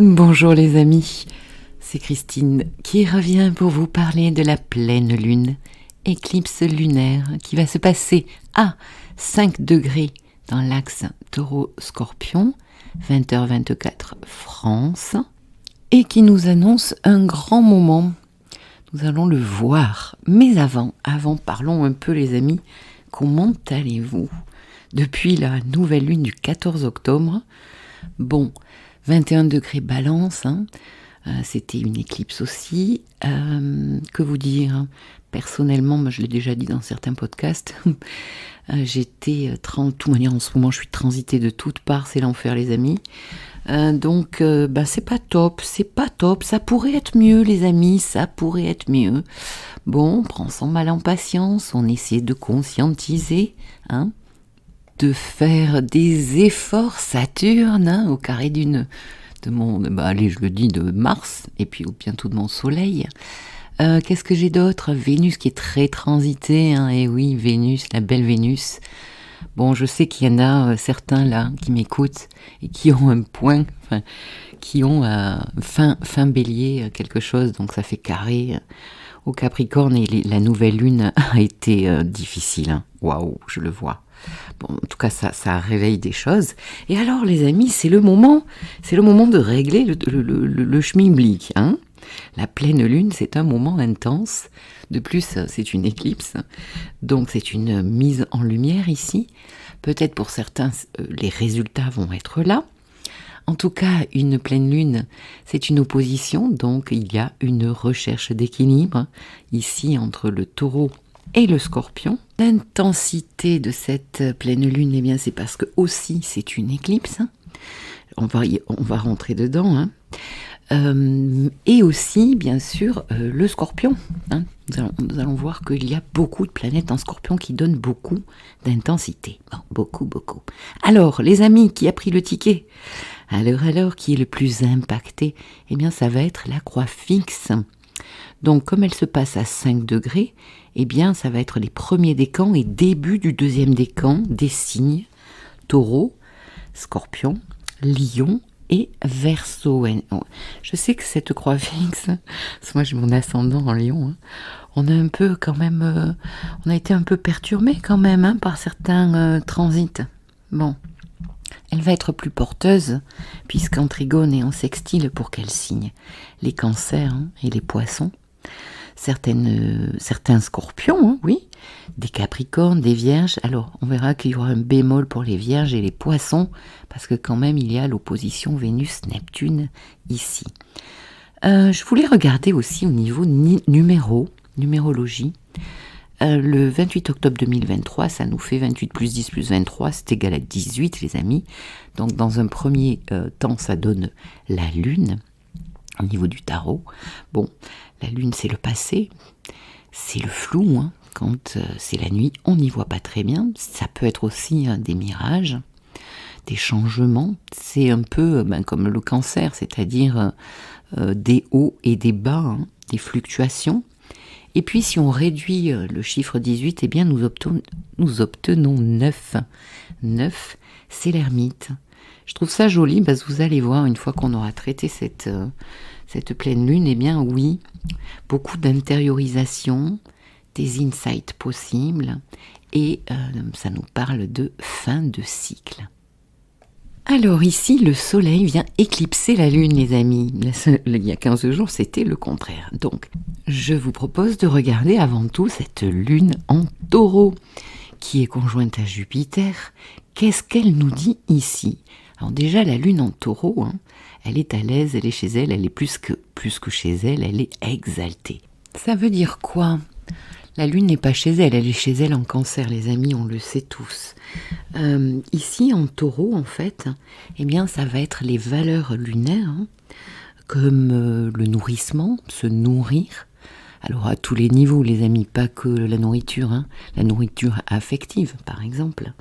Bonjour les amis, c'est Christine qui revient pour vous parler de la pleine lune, éclipse lunaire qui va se passer à 5 degrés dans l'axe Taureau-Scorpion, 20h24 France, et qui nous annonce un grand moment. Nous allons le voir, mais avant, parlons un peu les amis, comment allez-vous depuis la nouvelle lune du 14 octobre? Bon, 21 degrés balance, c'était une éclipse aussi. Que vous dire? Personnellement, moi, je l'ai déjà dit dans certains podcasts, j'étais, de toute manière en ce moment je suis transitée de toutes parts, c'est l'enfer les amis. Donc c'est pas top, ça pourrait être mieux les amis, ça pourrait être mieux. Bon, on prend son mal en patience, on essaie de conscientiser, de faire des efforts Saturne au carré de Mars, et puis bientôt de mon soleil. Qu'est-ce que j'ai d'autre? Vénus qui est très transitée, et oui, Vénus, la belle Vénus. Bon, je sais qu'il y en a certains là qui m'écoutent et qui ont un point, qui ont fin bélier quelque chose, donc ça fait carré au Capricorne, et la nouvelle lune a été difficile. Waouh, je le vois. Bon, en tout cas, ça réveille des choses. Et alors, les amis, c'est le moment de régler le schmilblick. La pleine lune, c'est un moment intense. De plus, c'est une éclipse. Donc, c'est une mise en lumière ici. Peut-être pour certains, les résultats vont être là. En tout cas, une pleine lune, c'est une opposition. Donc, il y a une recherche d'équilibre ici entre le taureau et le scorpion. L'intensité de cette pleine lune, c'est parce que aussi c'est une éclipse. On va rentrer dedans. Et aussi, bien sûr, le scorpion. Nous allons voir qu'il y a beaucoup de planètes en scorpion qui donnent beaucoup d'intensité. Bon, beaucoup. Alors, les amis, qui a pris le ticket? Alors, qui est le plus impacté? Ça va être la croix fixe. Donc, comme elle se passe à 5 degrés, ça va être les premiers décans et début du deuxième décan des signes Taureau, Scorpion, Lion et Verseau. Je sais que cette croix fixe, parce que moi j'ai mon ascendant en Lion, on a un peu quand même, on a été un peu perturbé quand même par certains transits. Bon, elle va être plus porteuse puisqu'en trigone et en sextile pour quel signe? Les cancers et les poissons. Certains scorpions, oui, des capricornes, des vierges. Alors, on verra qu'il y aura un bémol pour les vierges et les poissons, parce que quand même, il y a l'opposition Vénus-Neptune ici. Je voulais regarder aussi au niveau numérologie. Le 28 octobre 2023, ça nous fait 28 plus 10 plus 23, c'est égal à 18, les amis. Donc, dans un premier temps, ça donne la lune. Au niveau du tarot, bon, la lune c'est le passé, c'est le flou, quand c'est la nuit, on n'y voit pas très bien. Ça peut être aussi des mirages, des changements, c'est un peu comme le cancer, c'est-à-dire des hauts et des bas, des fluctuations. Et puis si on réduit le chiffre 18, nous obtenons 9. 9, c'est l'ermite. Je trouve ça joli parce que vous allez voir, une fois qu'on aura traité cette pleine lune, oui, beaucoup d'intériorisation, des insights possibles, et ça nous parle de fin de cycle. Alors ici, le soleil vient éclipser la lune, les amis. Il y a 15 jours, c'était le contraire. Donc, je vous propose de regarder avant tout cette lune en taureau, qui est conjointe à Jupiter. Qu'est-ce qu'elle nous dit ici? Alors déjà, la lune en taureau, elle est à l'aise, elle est chez elle, elle est plus que chez elle, elle est exaltée. Ça veut dire quoi? La lune n'est pas chez elle est chez elle en cancer, les amis, on le sait tous. Ici, en taureau, en fait, ça va être les valeurs lunaires, comme le nourrissement, se nourrir. Alors à tous les niveaux, les amis, pas que la nourriture affective, par exemple.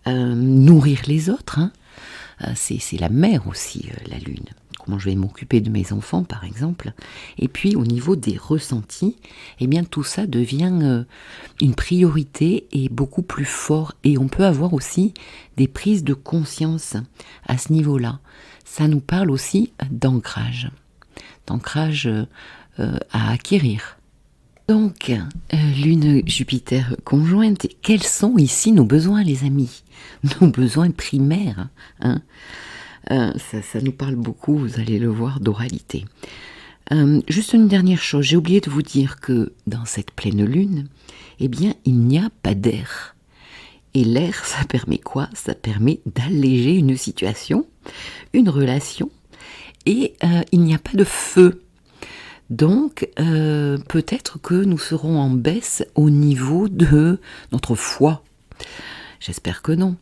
Nourrir les autres, c'est la mère aussi, la lune. comment je vais m'occuper de mes enfants par exemple. Et puis au niveau des ressentis, eh bien tout ça devient une priorité et beaucoup plus fort. Et on peut avoir aussi des prises de conscience à ce niveau-là. Ça nous parle aussi d'ancrage à acquérir. Donc, Lune Jupiter conjointe, quels sont ici nos besoins les amis? Nos besoins primaires, hein. Ça nous parle beaucoup, vous allez le voir, d'oralité. Juste une dernière chose, j'ai oublié de vous dire que dans cette pleine lune, eh bien, il n'y a pas d'air. Et l'air, ça permet quoi? Ça permet d'alléger une situation, une relation, et il n'y a pas de feu. Donc, peut-être que nous serons en baisse au niveau de notre foi. J'espère que non.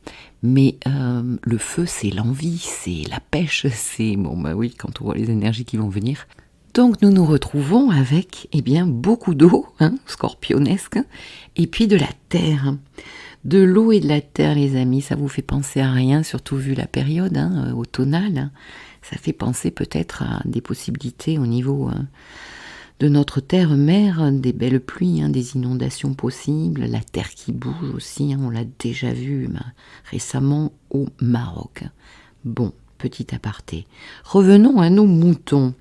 Mais le feu, c'est l'envie, c'est la pêche, c'est... Bon, bah oui, quand on voit les énergies qui vont venir. Donc, nous nous retrouvons avec, eh bien, beaucoup d'eau, hein, scorpionesque, et puis de la terre. De l'eau et de la terre, les amis, ça vous fait penser à rien, surtout vu la période automnale. Ça fait penser peut-être à des possibilités au niveau de notre terre-mère, des belles pluies, des inondations possibles, la terre qui bouge aussi, on l'a déjà vu récemment au Maroc. Bon, petit aparté. Revenons à nos moutons.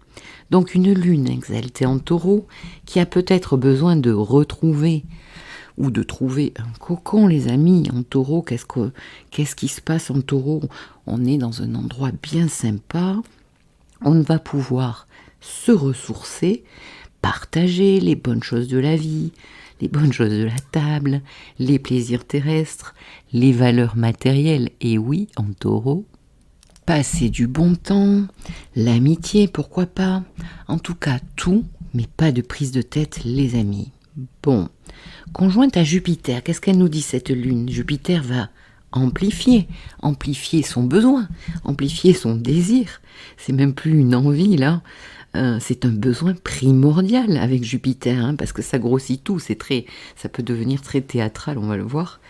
Donc une lune exaltée en taureau qui a peut-être besoin de retrouver ou de trouver un cocon, les amis. En taureau, qu'est-ce qui se passe en taureau? On est dans un endroit bien sympa, on va pouvoir se ressourcer, partager les bonnes choses de la vie, les bonnes choses de la table, les plaisirs terrestres, les valeurs matérielles. Et oui, en taureau, passer du bon temps, l'amitié, pourquoi pas. En tout cas, tout, mais pas de prise de tête, les amis. Bon, conjointe à Jupiter, qu'est-ce qu'elle nous dit cette lune? Jupiter va amplifier son besoin, amplifier son désir. C'est même plus une envie là, c'est un besoin primordial avec Jupiter, parce que ça grossit tout, ça peut devenir très théâtral, on va le voir.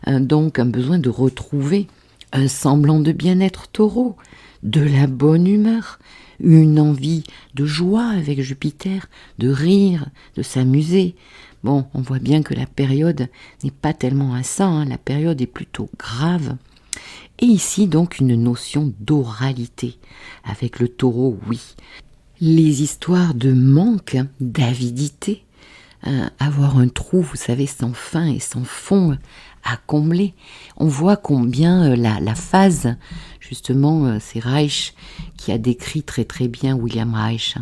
Donc un besoin de retrouver un semblant de bien-être taureau, de la bonne humeur, une envie de joie avec Jupiter, de rire, de s'amuser. Bon, on voit bien que la période n'est pas tellement à ça, la période est plutôt grave. Et ici donc une notion d'oralité, avec le taureau, oui. Les histoires de manque, d'avidité, avoir un trou, vous savez, sans fin et sans fond à combler. On voit combien la phase, justement, c'est Reich qui a décrit très très bien, William Reich,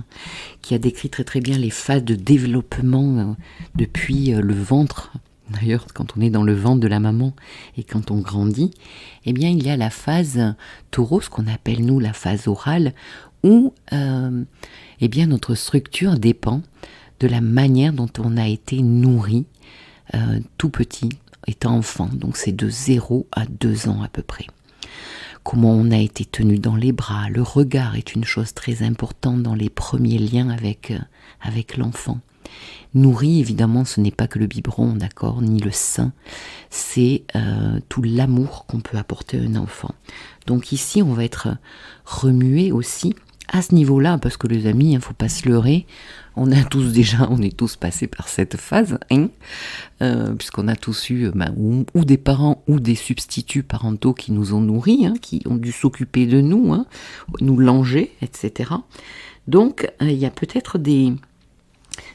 qui a décrit très très bien les phases de développement depuis le ventre. D'ailleurs, quand on est dans le ventre de la maman et quand on grandit, eh bien, il y a la phase taureau, ce qu'on appelle nous la phase orale, où eh bien, notre structure dépend de la manière dont on a été nourri tout petit, étant enfant. Donc c'est de 0 à 2 ans à peu près. Comment on a été tenu dans les bras, le regard est une chose très importante dans les premiers liens avec l'enfant. Nourri, évidemment, ce n'est pas que le biberon, d'accord, ni le sein, c'est tout l'amour qu'on peut apporter à un enfant. Donc ici, on va être remué aussi à ce niveau-là, parce que les amis, il ne faut pas se leurrer, on est tous passés par cette phase, puisqu'on a tous eu ou des parents ou des substituts parentaux qui nous ont nourris, qui ont dû s'occuper de nous, nous langer, etc. Donc, il y a peut-être des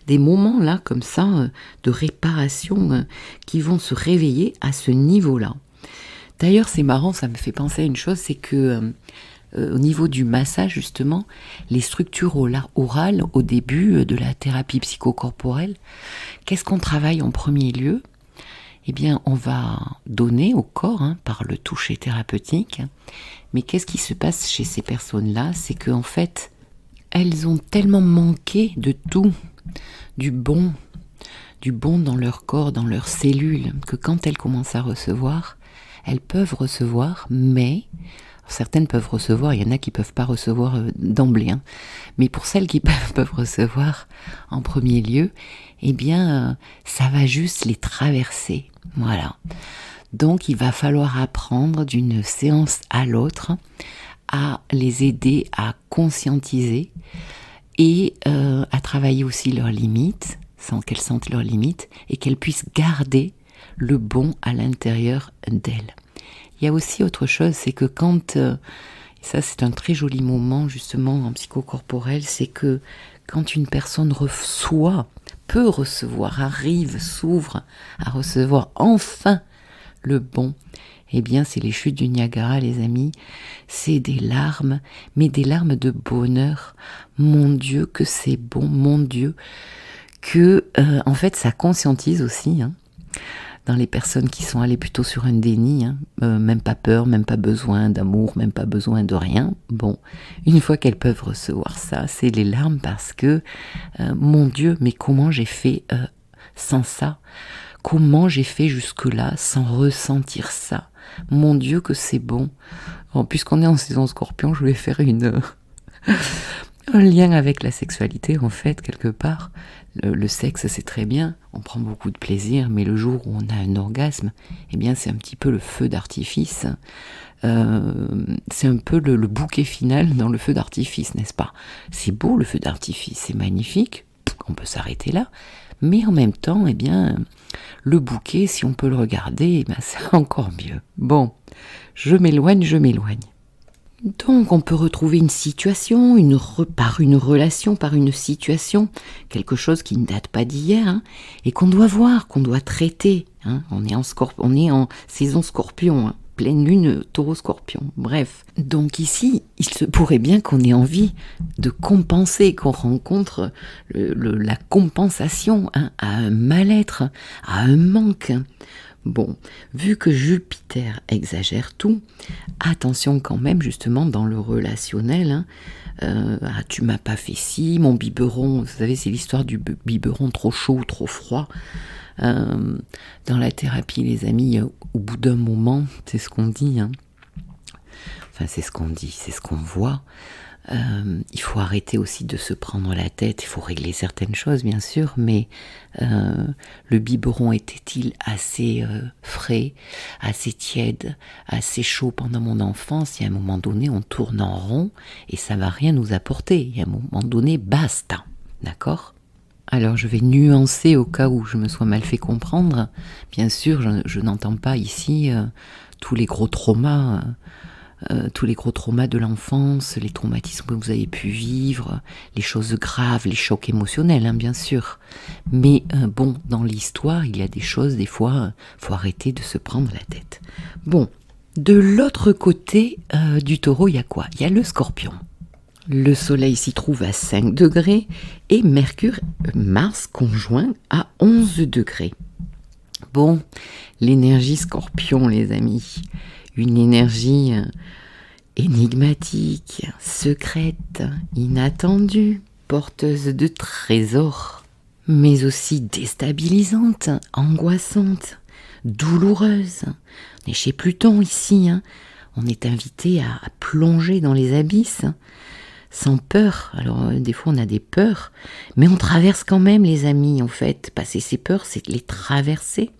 moments là, comme ça, de réparation qui vont se réveiller à ce niveau-là. D'ailleurs, c'est marrant, ça me fait penser à une chose, c'est que au niveau du massage, justement, les structures orales, au début de la thérapie psychocorporelle, qu'est-ce qu'on travaille en premier lieu? Eh bien, on va donner au corps par le toucher thérapeutique. Mais qu'est-ce qui se passe chez ces personnes-là? C'est qu'en fait, elles ont tellement manqué de tout, du bon dans leur corps, dans leurs cellules, que quand elles commencent à recevoir, elles peuvent recevoir, mais... Certaines peuvent recevoir, il y en a qui ne peuvent pas recevoir d'emblée. Mais pour celles qui peuvent recevoir en premier lieu, eh bien, ça va juste les traverser. Voilà. Donc, il va falloir apprendre d'une séance à l'autre à les aider à conscientiser et à travailler aussi leurs limites, sans qu'elles sentent leurs limites, et qu'elles puissent garder le bon à l'intérieur d'elles. Il y a aussi autre chose, c'est que quand, et ça c'est un très joli moment justement en psychocorporel, c'est que quand une personne peut recevoir, arrive, s'ouvre à recevoir enfin le bon, eh bien c'est les chutes du Niagara, les amis, c'est des larmes, mais des larmes de bonheur. Mon Dieu que c'est bon, mon Dieu, que en fait ça conscientise aussi, hein, dans les personnes qui sont allées plutôt sur un déni, hein, même pas peur, même pas besoin d'amour, même pas besoin de rien. Bon, une fois qu'elles peuvent recevoir ça, c'est les larmes parce que, mon Dieu, mais comment j'ai fait sans ça? Comment j'ai fait jusque-là sans ressentir ça? Mon Dieu que c'est bon. Bon, puisqu'on est en saison Scorpion, je voulais faire un lien avec la sexualité, en fait, quelque part. Le sexe, c'est très bien, on prend beaucoup de plaisir, mais le jour où on a un orgasme, eh bien, c'est un petit peu le feu d'artifice. C'est un peu le bouquet final dans le feu d'artifice, n'est-ce pas? C'est beau, le feu d'artifice, c'est magnifique, on peut s'arrêter là, mais en même temps, eh bien, le bouquet, si on peut le regarder, eh bien, c'est encore mieux. Bon, je m'éloigne. Donc on peut retrouver une situation, par une relation, par une situation, quelque chose qui ne date pas d'hier, hein, et qu'on doit voir, qu'on doit traiter. Hein. On est en saison Scorpion, hein, pleine lune Taureau-Scorpion, bref. Donc ici, il se pourrait bien qu'on ait envie de compenser, qu'on rencontre la compensation, hein, à un mal-être, à un manque. Bon, vu que Jupiter exagère tout, attention quand même justement dans le relationnel, hein, ah, tu m'as pas fait ci, mon biberon, vous savez c'est l'histoire du biberon trop chaud ou trop froid. Dans la thérapie les amis, au bout d'un moment, c'est ce qu'on dit, hein. Enfin c'est ce qu'on dit, c'est ce qu'on voit. Il faut arrêter aussi de se prendre la tête, il faut régler certaines choses bien sûr, mais le biberon était-il assez frais, assez tiède, assez chaud pendant mon enfance? Et à un moment donné on tourne en rond et ça va rien nous apporter, et à un moment donné basta, d'accord? Alors je vais nuancer au cas où je me sois mal fait comprendre, bien sûr je n'entends pas ici tous les gros traumas, de l'enfance, les traumatismes que vous avez pu vivre, les choses graves, les chocs émotionnels, hein, bien sûr. Mais bon, dans l'histoire, il y a des choses, des fois, faut arrêter de se prendre la tête. Bon, de l'autre côté du taureau, il y a quoi? Il y a le scorpion. Le soleil s'y trouve à 5 degrés et Mars conjoint à 11 degrés. Bon, l'énergie scorpion, les amis. Une énergie énigmatique, secrète, inattendue, porteuse de trésors, mais aussi déstabilisante, angoissante, douloureuse. On est chez Pluton ici, hein. On est invité à plonger dans les abysses, sans peur. Alors des fois on a des peurs, mais on traverse quand même les amis en fait. Passer ces peurs, c'est les traverser.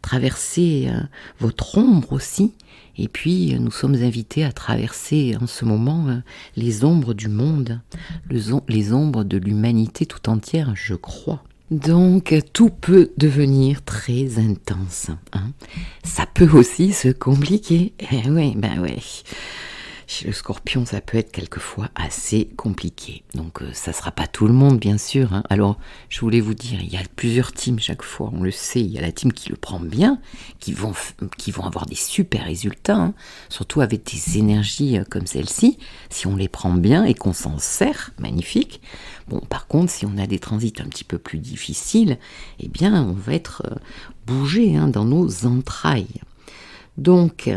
Traverser votre ombre aussi, et puis nous sommes invités à traverser en ce moment les ombres du monde, les ombres de l'humanité tout entière, je crois. Donc tout peut devenir très intense, hein. Ça peut aussi se compliquer, oui, ben ouais. Chez le scorpion, ça peut être quelquefois assez compliqué. Donc ça sera pas tout le monde, bien sûr, hein. Alors, je voulais vous dire, il y a plusieurs teams chaque fois, on le sait. Il y a la team qui le prend bien, qui vont avoir des super résultats, hein. Surtout avec des énergies comme celle-ci. Si on les prend bien et qu'on s'en sert, magnifique. Bon, par contre, si on a des transits un petit peu plus difficiles, eh bien, on va être bougé, hein, dans nos entrailles. Donc,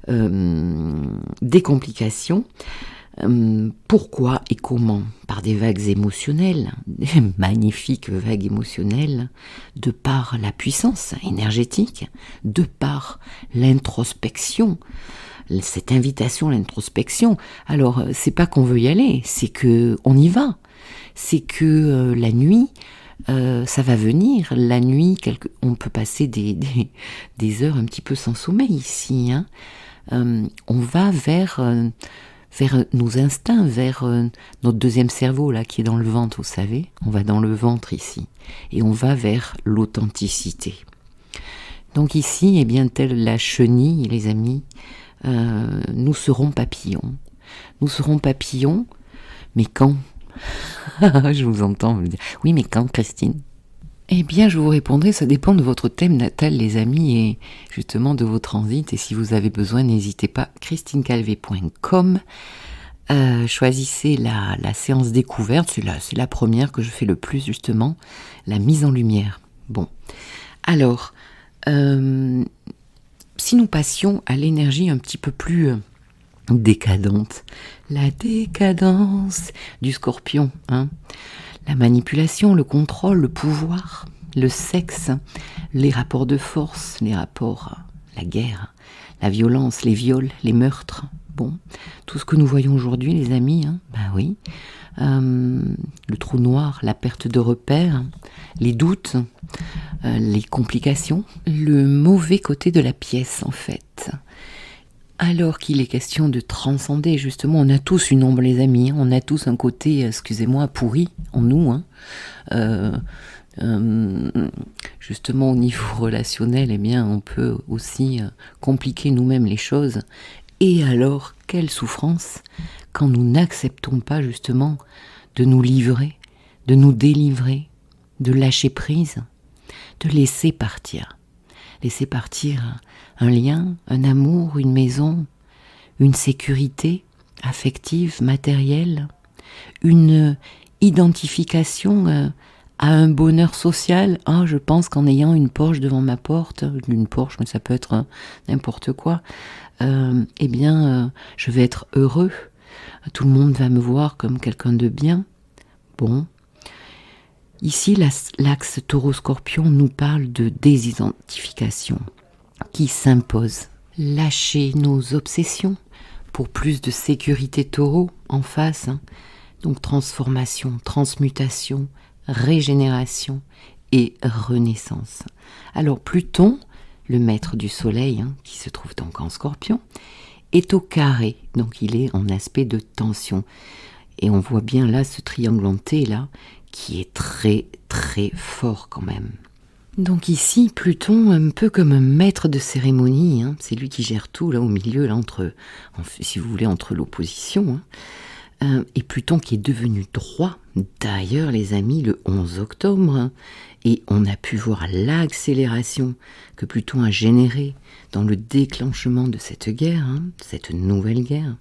des complications. Pourquoi et comment? Par des vagues émotionnelles, des magnifiques vagues émotionnelles, de par la puissance énergétique, de par l'introspection, cette invitation à l'introspection. Alors, c'est pas qu'on veut y aller, c'est que on y va. C'est que la nuit, ça va venir. La nuit, on peut passer des heures un petit peu sans sommeil ici, hein. on va vers nos instincts, vers notre deuxième cerveau là qui est dans le ventre, vous savez. On va dans le ventre ici et on va vers l'authenticité. Donc ici, eh bien, telle la chenille, les amis, nous serons papillons. Nous serons papillons, mais quand? Je vous entends me dire. Oui, mais quand, Christine? Eh bien, je vous répondrai, ça dépend de votre thème natal, les amis, et justement de vos transits. Et si vous avez besoin, n'hésitez pas, christinecalvé.com. Choisissez la séance découverte, c'est la première que je fais le plus, justement, la mise en lumière. Bon, alors, si nous passions à l'énergie un petit peu plus décadente, la décadence du Scorpion, hein. La manipulation, le contrôle, le pouvoir, le sexe, les rapports de force, les rapports, la guerre, la violence, les viols, les meurtres. Bon, tout ce que nous voyons aujourd'hui, les amis, hein, ben oui. Le trou noir, la perte de repères, les doutes, les complications, le mauvais côté de la pièce, en fait. Alors qu'il est question de transcender, justement, on a tous une ombre, les amis, hein, on a tous un côté, excusez-moi, pourri en nous, hein. Justement au niveau relationnel, eh bien, on peut aussi compliquer nous-mêmes les choses. Et alors, quelle souffrance quand nous n'acceptons pas justement de nous livrer, de nous délivrer, de lâcher prise, de laisser partir. Laisser partir un lien, un amour, une maison, une sécurité affective, matérielle, une identification à un bonheur social. Ah, je pense qu'en ayant une Porsche devant ma porte, une Porsche, mais ça peut être n'importe quoi, eh bien, je vais être heureux. Tout le monde va me voir comme quelqu'un de bien. Bon. Ici, l'axe taureau-scorpion nous parle de désidentification qui s'impose. Lâcher nos obsessions pour plus de sécurité taureau en face. Hein. Donc transformation, transmutation, régénération et renaissance. Alors Pluton, le maître du soleil, hein, qui se trouve donc en Scorpion, est au carré, donc il est en aspect de tension. Et on voit bien là ce triangle en T là, qui est très très fort quand même. Donc ici, Pluton, un peu comme un maître de cérémonie, hein, c'est lui qui gère tout là au milieu, là, si vous voulez, entre l'opposition. Hein. Et Pluton qui est devenu droit, d'ailleurs les amis, le 11 octobre, hein, et on a pu voir l'accélération que Pluton a générée dans le déclenchement de cette guerre, hein, cette nouvelle guerre.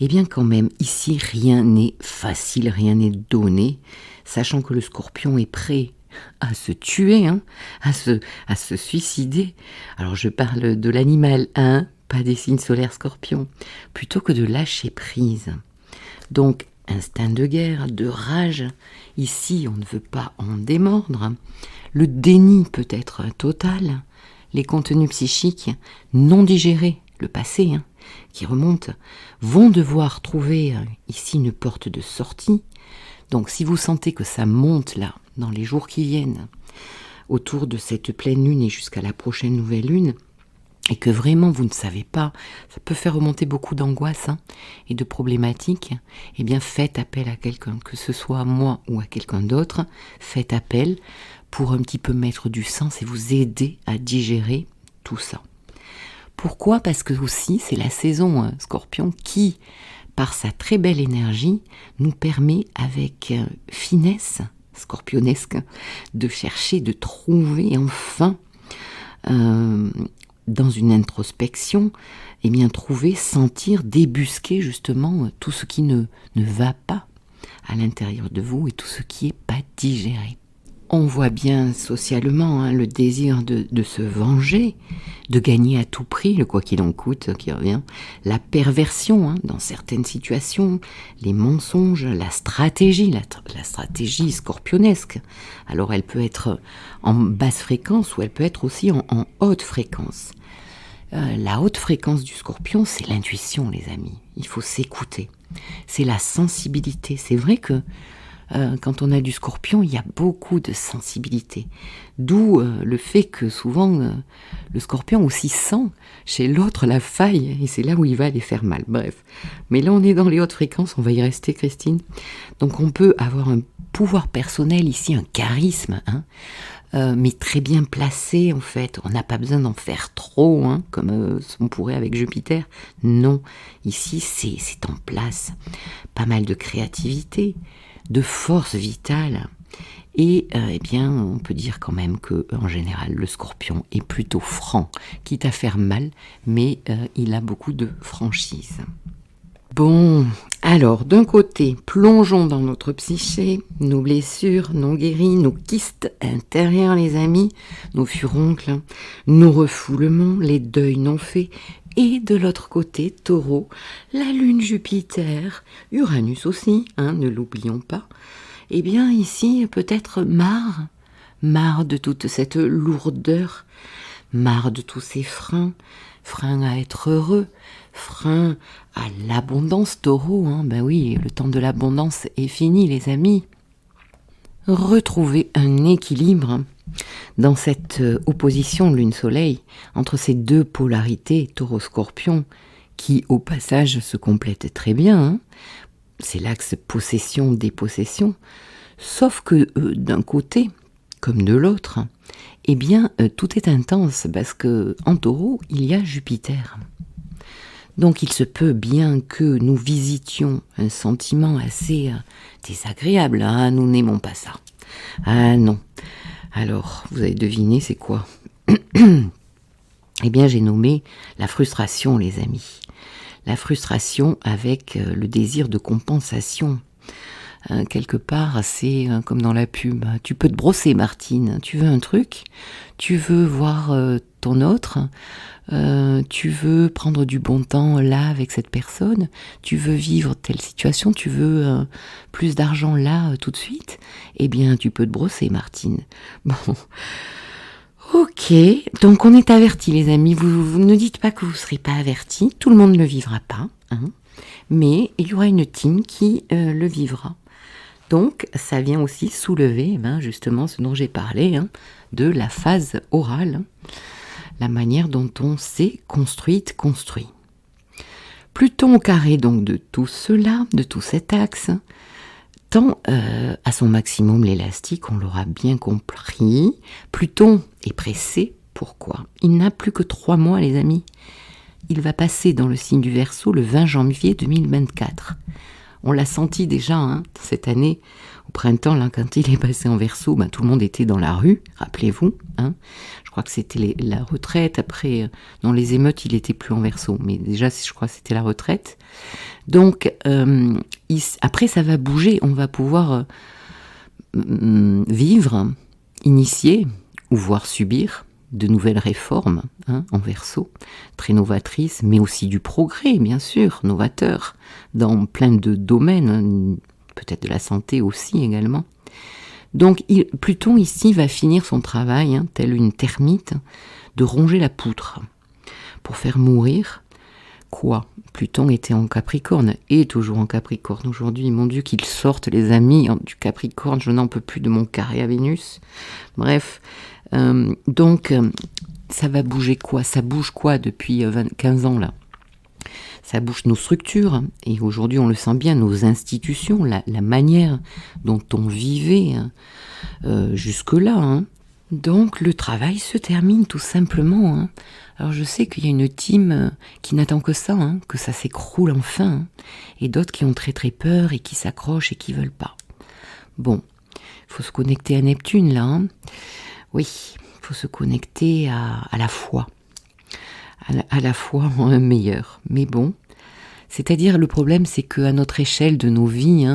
Eh bien quand même, ici, rien n'est facile, rien n'est donné, sachant que le Scorpion est prêt à se tuer, hein, à se suicider. Alors je parle de l'animal, hein, pas des signes solaires Scorpion, plutôt que de lâcher prise. Donc, instinct de guerre, de rage, ici on ne veut pas en démordre. Le déni peut être total, les contenus psychiques non digérés, le passé, hein, qui remontent, vont devoir trouver ici une porte de sortie. Donc si vous sentez que ça monte là, dans les jours qui viennent, autour de cette pleine lune et jusqu'à la prochaine nouvelle lune, et que vraiment vous ne savez pas, ça peut faire remonter beaucoup d'angoisse, hein, et de problématiques, eh bien faites appel à quelqu'un, que ce soit à moi ou à quelqu'un d'autre, faites appel pour un petit peu mettre du sens et vous aider à digérer tout ça. Pourquoi ? Parce que aussi c'est la saison Scorpion qui, par sa très belle énergie, nous permet avec finesse scorpionesque de chercher, de trouver enfin dans une introspection, eh bien trouver, sentir, débusquer justement tout ce qui ne va pas à l'intérieur de vous et tout ce qui n'est pas digéré. On voit bien socialement, hein, le désir de se venger, de gagner à tout prix, le quoi qu'il en coûte qui revient, la perversion, hein, dans certaines situations, les mensonges, la stratégie scorpionesque. Alors elle peut être en basse fréquence ou elle peut être aussi en haute fréquence. La haute fréquence du Scorpion, c'est l'intuition, les amis. Il faut s'écouter. C'est la sensibilité. C'est vrai que quand on a du scorpion, il y a beaucoup de sensibilité. D'où le fait que souvent, le scorpion aussi sent chez l'autre la faille, et c'est là où il va aller faire mal. Bref. Mais là, on est dans les hautes fréquences, on va y rester, Christine. Donc on peut avoir un pouvoir personnel ici, un charisme, mais très bien placé en fait. On n'a pas besoin d'en faire trop, comme on pourrait avec Jupiter. Non, ici c'est en place. Pas mal de créativité, de force vitale. Et on peut dire quand même que en général, le scorpion est plutôt franc, quitte à faire mal, mais il a beaucoup de franchise. Bon, alors d'un côté, plongeons dans notre psyché, nos blessures non guéries, nos kystes intérieurs, les amis, nos furoncles, nos refoulements, les deuils non faits. Et de l'autre côté, Taureau, la lune Jupiter, Uranus aussi, ne l'oublions pas. Eh bien ici, peut-être marre de toute cette lourdeur, marre de tous ces freins à être heureux, frein à l'abondance, Taureau, ben oui, le temps de l'abondance est fini, les amis. Retrouver un équilibre dans cette opposition Lune-Soleil entre ces deux polarités, Taureau-Scorpion, qui au passage se complètent très bien. C'est l'axe possession-dépossession, sauf que d'un côté, comme de l'autre, tout est intense parce que en Taureau, il y a Jupiter. Donc il se peut bien que nous visitions un sentiment assez désagréable. Nous n'aimons pas ça. Ah non. Alors, vous avez deviné, c'est quoi? J'ai nommé la frustration, les amis. La frustration avec le désir de compensation. Quelque part, c'est comme dans la pub. Tu peux te brosser, Martine. Tu veux un truc? Tu veux voir ton autre? Tu veux prendre du bon temps là avec cette personne? Tu veux vivre telle situation? Tu veux plus d'argent là tout de suite? Eh bien, tu peux te brosser, Martine. Bon. Ok, donc on est avertis, les amis. Vous ne dites pas que vous ne serez pas avertis. Tout le monde ne le vivra pas. Mais il y aura une team qui le vivra. Donc, ça vient aussi soulever justement ce dont j'ai parlé, de la phase orale, la manière dont on s'est construit. Pluton au carré donc de tout cela, de tout cet axe, tend à son maximum l'élastique, on l'aura bien compris. Pluton est pressé, pourquoi? Il n'a plus que 3 mois, les amis. Il va passer dans le signe du Verseau le 20 janvier 2024. On l'a senti déjà cette année, au printemps, là, quand il est passé en Verseau, tout le monde était dans la rue, rappelez-vous. Je crois que c'était la retraite, après, dans les émeutes, il n'était plus en Verseau, mais déjà, je crois que c'était la retraite. Donc, après, ça va bouger, on va pouvoir vivre, initier, ou voire subir de nouvelles réformes en Verseau, très novatrices, mais aussi du progrès, bien sûr, novateur, dans plein de domaines, peut-être de la santé aussi également. Donc Pluton ici va finir son travail, tel une termite, de ronger la poutre, pour faire mourir quoi? Pluton était en Capricorne, et toujours en Capricorne aujourd'hui, mon Dieu qu'ils sortent les amis du Capricorne, je n'en peux plus de mon carré à Vénus. Bref, donc ça va bouger quoi? Ça bouge quoi depuis 15 ans là? Ça bouge nos structures, et aujourd'hui on le sent bien, nos institutions, la manière dont on vivait jusque-là. Donc le travail se termine tout simplement. Alors je sais qu'il y a une team qui n'attend que ça s'écroule enfin, et d'autres qui ont très très peur et qui s'accrochent et qui veulent pas. Bon, il faut se connecter à Neptune là. Oui, il faut se connecter à la foi. À la foi en un meilleur. Mais bon, c'est-à-dire le problème c'est qu'à notre échelle de nos vies,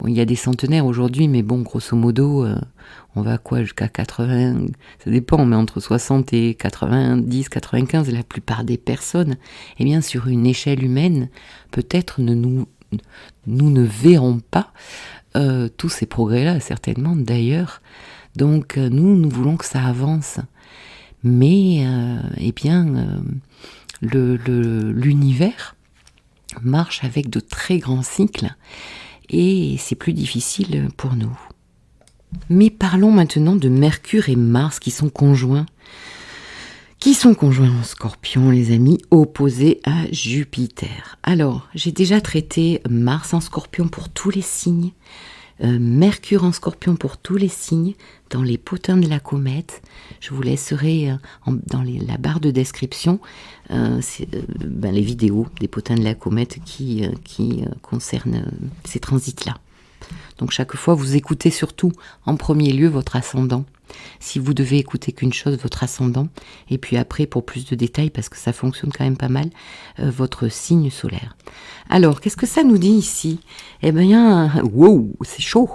il y a des centenaires aujourd'hui, mais bon, grosso modo, on va jusqu'à 80, ça dépend, mais entre 60 et 90, 95, la plupart des personnes, sur une échelle humaine, peut-être nous ne verrons pas tous ces progrès-là, certainement d'ailleurs. Donc nous voulons que ça avance. Mais l'univers marche avec de très grands cycles, et c'est plus difficile pour nous. Mais parlons maintenant de Mercure et Mars qui sont conjoints. En Scorpion, les amis, opposés à Jupiter. Alors, j'ai déjà traité Mars en Scorpion pour tous les signes, Mercure en Scorpion pour tous les signes, dans les potins de la comète. Je vous laisserai dans la barre de description les vidéos des potins de la comète qui concernent ces transits-là. Donc chaque fois, vous écoutez surtout en premier lieu votre ascendant. Si vous devez écouter qu'une chose, votre ascendant, et puis après, pour plus de détails, parce que ça fonctionne quand même pas mal, votre signe solaire. Alors, qu'est-ce que ça nous dit ici? Eh bien, wow, c'est chaud.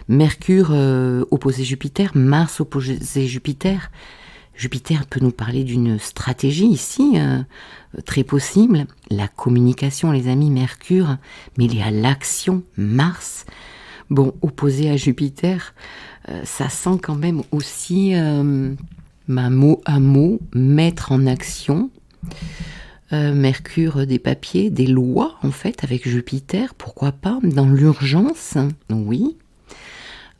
Mercure opposé Jupiter, Mars opposé Jupiter. Jupiter peut nous parler d'une stratégie ici, très possible. La communication, les amis, Mercure, mêlé à l'action, Mars. Bon, opposé à Jupiter, ça sent quand même aussi mot à mot, mettre en action. Mercure, des papiers, des lois en fait, avec Jupiter, pourquoi pas, dans l'urgence, oui.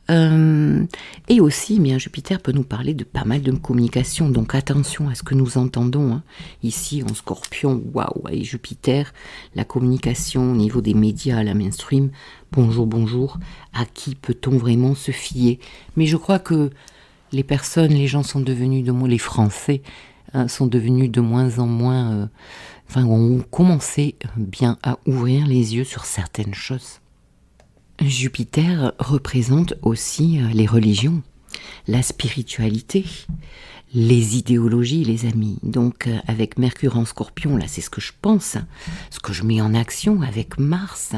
Et aussi, bien, Jupiter peut nous parler de pas mal de communication, donc attention à ce que nous entendons. Hein. Ici, en Scorpion, waouh, et Jupiter, la communication au niveau des médias, la mainstream, bonjour, à qui peut-on vraiment se fier? Mais je crois que les gens sont devenus les Français sont devenus de moins en moins, ont commencé bien à ouvrir les yeux sur certaines choses. Jupiter représente aussi les religions, la spiritualité, les idéologies, les amis. Donc avec Mercure en Scorpion, là c'est ce que je pense, ce que je mets en action avec Mars.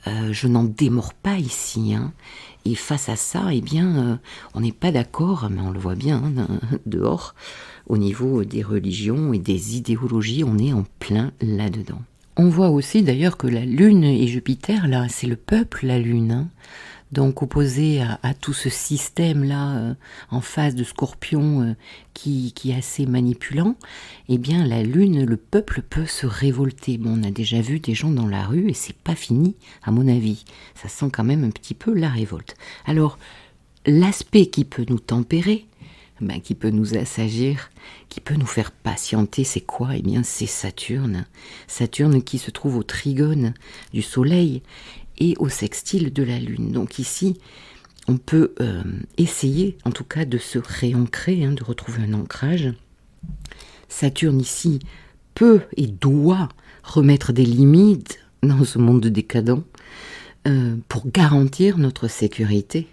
Je n'en démords pas ici. Hein. Et face à ça, eh bien, on n'est pas d'accord, mais on le voit bien dehors, au niveau des religions et des idéologies, on est en plein là-dedans. On voit aussi d'ailleurs que la Lune et Jupiter, là, c'est le peuple, la Lune. Hein. Donc opposé à tout ce système-là, en face de Scorpion, qui est assez manipulant, eh bien la Lune, le peuple peut se révolter. Bon, on a déjà vu des gens dans la rue et c'est pas fini, à mon avis. Ça sent quand même un petit peu la révolte. Alors, l'aspect qui peut nous tempérer, qui peut nous assagir, qui peut nous faire patienter, c'est quoi? Eh bien, c'est Saturne. Saturne qui se trouve au trigone du Soleil et au sextile de la Lune. Donc ici, on peut essayer, en tout cas, de se réancrer, de retrouver un ancrage. Saturne ici peut et doit remettre des limites dans ce monde décadent pour garantir notre sécurité.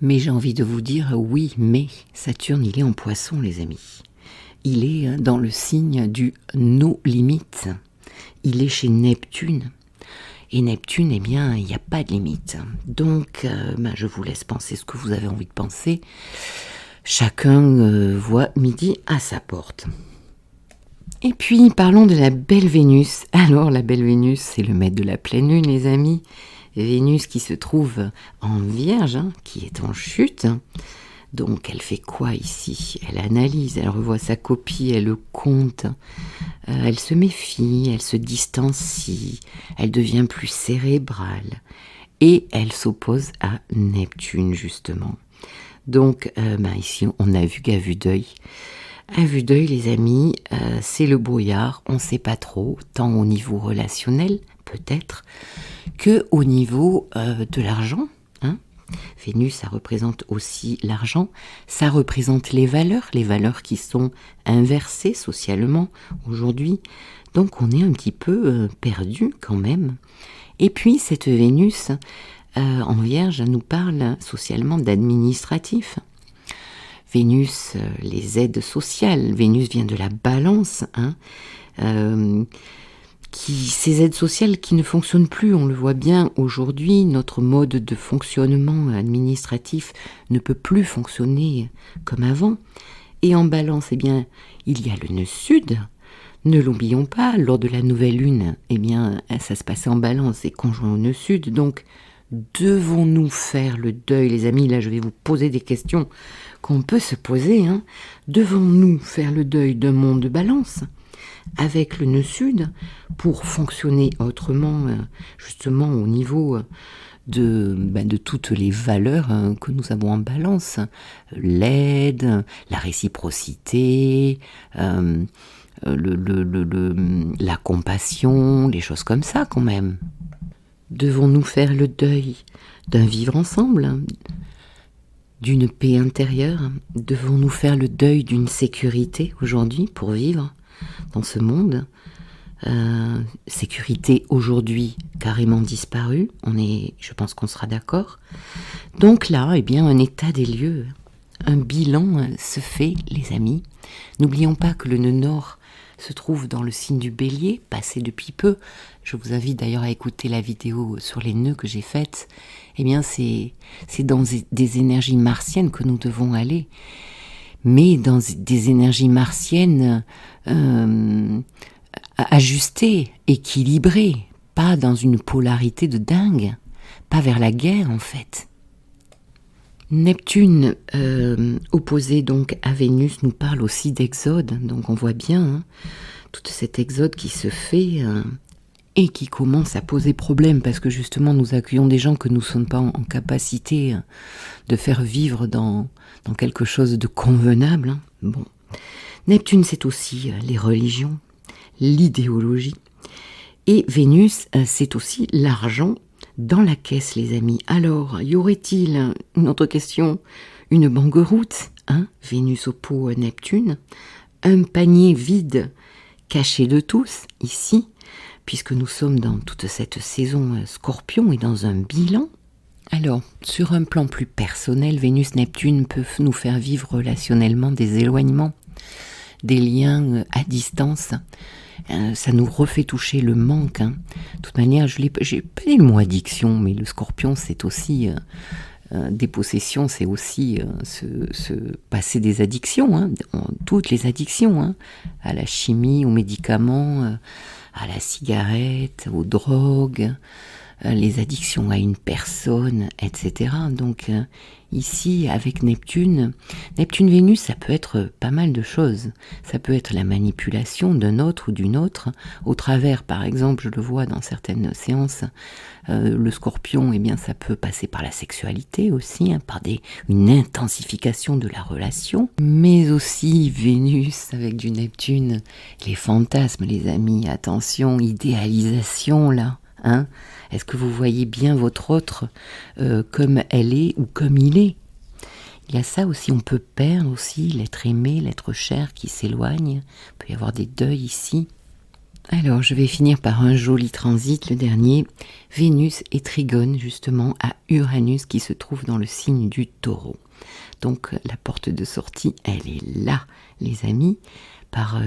Mais j'ai envie de vous dire, oui, mais Saturne, il est en Poisson, les amis. Il est dans le signe du no limites. Il est chez Neptune. Et Neptune, eh bien, il n'y a pas de limite. Donc, je vous laisse penser ce que vous avez envie de penser. Chacun voit midi à sa porte. Et puis, parlons de la belle Vénus. Alors, la belle Vénus, c'est le maître de la pleine lune, les amis. Vénus qui se trouve en Vierge, qui est en chute. Donc elle fait quoi ici? Elle analyse, elle revoit sa copie, elle le compte, elle se méfie, elle se distancie, elle devient plus cérébrale et elle s'oppose à Neptune justement. Donc ici on a vu qu'à vue d'œil. À vue d'œil les amis, c'est le brouillard, on ne sait pas trop, tant au niveau relationnel peut-être, que au niveau de l'argent. Vénus, ça représente aussi l'argent, ça représente les valeurs qui sont inversées socialement aujourd'hui. Donc on est un petit peu perdu quand même. Et puis cette Vénus en Vierge nous parle socialement d'administratif. Vénus, les aides sociales, Vénus vient de la Balance, ces aides sociales qui ne fonctionnent plus, on le voit bien aujourd'hui, notre mode de fonctionnement administratif ne peut plus fonctionner comme avant. Et en Balance, eh bien, il y a le nœud sud. Ne l'oublions pas, lors de la nouvelle lune, eh bien, ça se passait en Balance et conjoint au nœud sud. Donc, devons-nous faire le deuil, les amis? Là, je vais vous poser des questions qu'on peut se poser. Devons-nous faire le deuil d'un monde de Balance, avec le nœud sud pour fonctionner autrement, justement au niveau de toutes les valeurs que nous avons en balance. L'aide, la réciprocité, la compassion, les choses comme ça quand même. Devons-nous faire le deuil d'un vivre ensemble, d'une paix intérieure? Devons-nous faire le deuil d'une sécurité aujourd'hui pour vivre dans ce monde? Sécurité aujourd'hui carrément disparue, je pense qu'on sera d'accord. Donc là, eh bien, un état des lieux, un bilan se fait, les amis. N'oublions pas que le nœud nord se trouve dans le signe du Bélier, passé depuis peu. Je vous invite d'ailleurs à écouter la vidéo sur les nœuds que j'ai faite. Eh bien, c'est dans des énergies martiennes que nous devons aller, mais dans des énergies martiennes ajustées, équilibrées, pas dans une polarité de dingue, pas vers la guerre en fait. Neptune, opposé donc à Vénus, nous parle aussi d'exode, donc on voit bien tout cet exode qui se fait et qui commence à poser problème, parce que justement nous accueillons des gens que nous ne sommes pas en capacité de faire vivre dans quelque chose de convenable. Bon. Neptune, c'est aussi les religions, l'idéologie, et Vénus, c'est aussi l'argent dans la caisse, les amis. Alors, y aurait-il, une autre question, une banqueroute, Vénus oppo Neptune, un panier vide caché de tous, ici, puisque nous sommes dans toute cette saison Scorpion et dans un bilan. Alors, sur un plan plus personnel, Vénus-Neptune peuvent nous faire vivre relationnellement des éloignements, des liens à distance. Ça nous refait toucher le manque. De toute manière, j'ai pas dit le mot addiction, mais le Scorpion, c'est aussi des possessions, c'est aussi se passer des addictions, toutes les addictions, à la chimie, aux médicaments, à la cigarette, aux drogues, les addictions à une personne, etc. Donc ici, avec Neptune-Vénus, ça peut être pas mal de choses. Ça peut être la manipulation d'un autre ou d'une autre, au travers, par exemple, je le vois dans certaines séances, le Scorpion, eh bien, ça peut passer par la sexualité aussi, par une intensification de la relation, mais aussi Vénus avec du Neptune, les fantasmes, les amis, attention, idéalisation, là, Est-ce que vous voyez bien votre autre comme elle est ou comme il est? Il y a ça aussi, on peut perdre aussi l'être aimé, l'être cher qui s'éloigne. Il peut y avoir des deuils ici. Alors, je vais finir par un joli transit, le dernier. Vénus et Trigone, justement, à Uranus qui se trouve dans le signe du Taureau. Donc, la porte de sortie, elle est là, les amis, par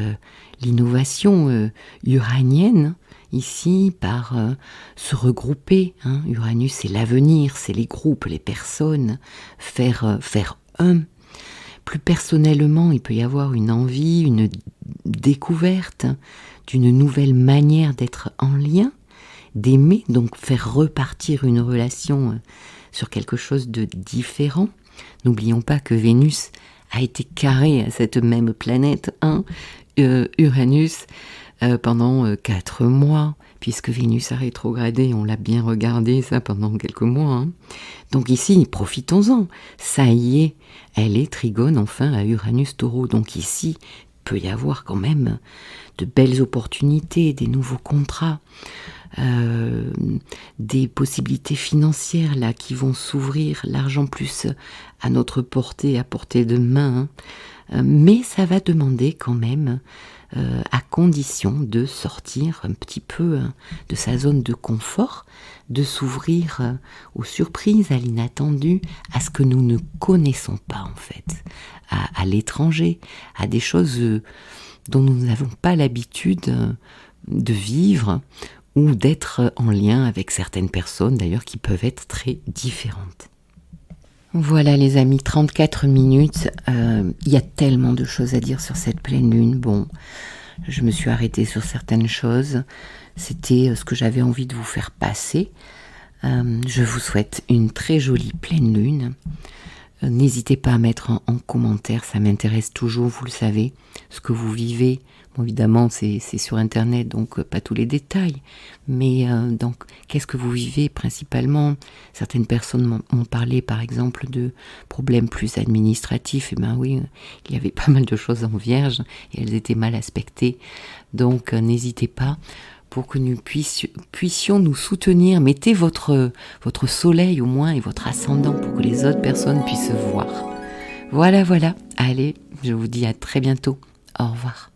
l'innovation uranienne, ici, par se regrouper. Uranus, c'est l'avenir, c'est les groupes, les personnes, faire un. Plus personnellement, il peut y avoir une envie, une découverte d'une nouvelle manière d'être en lien, d'aimer, donc faire repartir une relation sur quelque chose de différent. N'oublions pas que Vénus a été carrée à cette même planète, Uranus, pendant 4 mois, puisque Vénus a rétrogradé, on l'a bien regardé ça pendant quelques mois. Donc ici, profitons-en, ça y est, elle est Trigone enfin à Uranus Taureau, donc ici, il peut y avoir quand même de belles opportunités, des nouveaux contrats, des possibilités financières là qui vont s'ouvrir, l'argent plus à notre portée, à portée de main, mais ça va demander quand même, à condition de sortir un petit peu de sa zone de confort, de s'ouvrir aux surprises, à l'inattendu, à ce que nous ne connaissons pas en fait, à l'étranger, à des choses dont nous n'avons pas l'habitude de vivre ou d'être en lien avec certaines personnes d'ailleurs qui peuvent être très différentes. Voilà les amis, 34 minutes, il y a tellement de choses à dire sur cette pleine lune. Bon, je me suis arrêtée sur certaines choses, c'était ce que j'avais envie de vous faire passer. Je vous souhaite une très jolie pleine lune, N'hésitez pas à mettre en commentaire, ça m'intéresse toujours, vous le savez, ce que vous vivez. Bon, évidemment, c'est sur Internet, donc pas tous les détails. Mais donc, qu'est-ce que vous vivez principalement? Certaines personnes m'ont parlé, par exemple, de problèmes plus administratifs. Et ben oui, il y avait pas mal de choses en vierge et elles étaient mal aspectées. Donc, n'hésitez pas. Pour que nous puissions nous soutenir, mettez votre soleil au moins et votre ascendant pour que les autres personnes puissent voir. Voilà, allez, je vous dis à très bientôt. Au revoir.